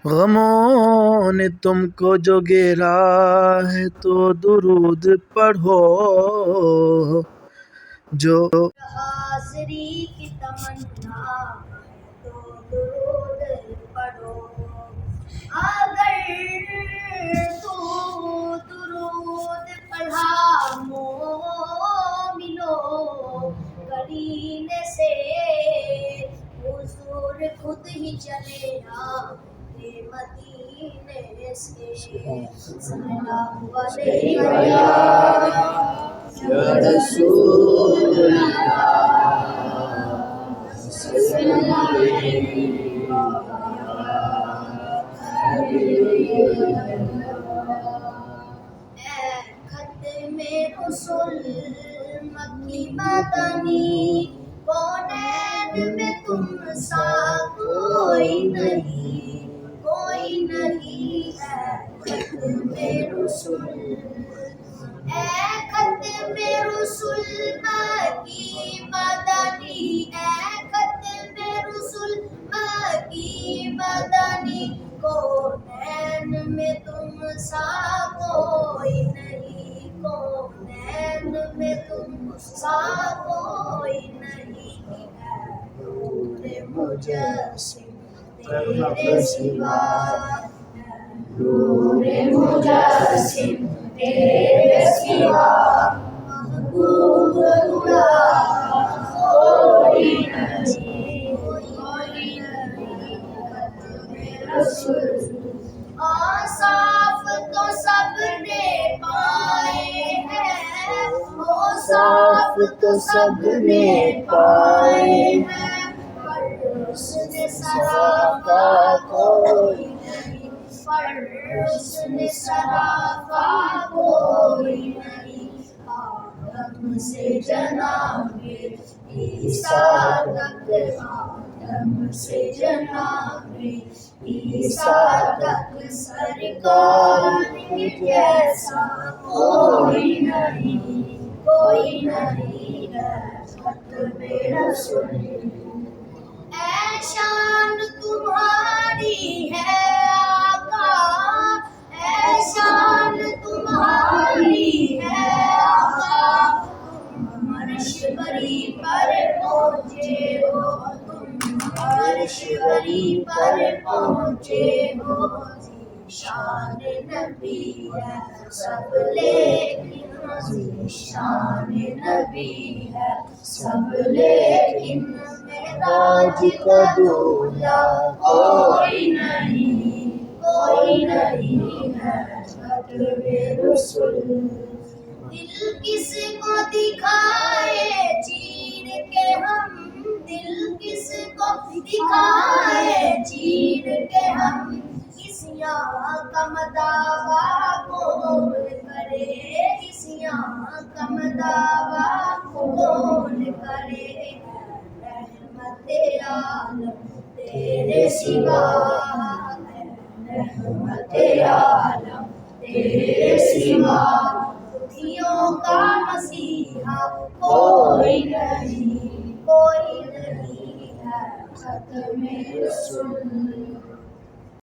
غموں نے تم کو جو گھیرا ہے تو درود پڑھو جو حاضری کی تمنا ہے تو درود پڑھو اگر تو درود پڑھا مومنو قرینے سے حضور خود ہی چلے آئے مدینے سے صلی اللہ علیہ یا رسول ختم رسول مکی مدنی کونین میں تم سا کوئی نہیں ہے ختم رسول اے ختم رسول مکی مدنی اے ختم رسول مکی مدنی کونین میں تم سا کوئی نہیں کونین میں تم سا کوئی نہیں ہے نور مجسم تیرے سوا نور مجسم تیرے سوا محبوب خدا کوئی نہیں رسول اوصاف تو سب نے پائے ہیں اوصاف تو سب نے پائے ہیں پر حسن سراپا کوئی نہیں پر حسن سراپا کوئی نہیں آدم سے جناب عیسیٰ تک آدم سے جناب عیسیٰ تک سرکار کے جیسا کوئی نہیں ہے ختم رسول اے شان تمہاری ہے آقا اے شان تمہاری ہے آقا تم عرش بری پر پہنچے ہو تم عرش بری پر پہنچے ہو شان نبی ہے سب لیکن شان نبی ہے سب لیکن معراج کا دولہا کوئی نہیں ہے ختم رسول دل کس کو دکھائے چیر کے ہم دل کس کو دکھائے چیر کے ہم اس یہاں کا مداوا کون کرے اس یہاں کا مداوا کون کرے رحمت عالم تیرے سوا رحمت عالم تیرے سوا دکھیوں کا مسیحا کوئی نہیں ہے ختم رسول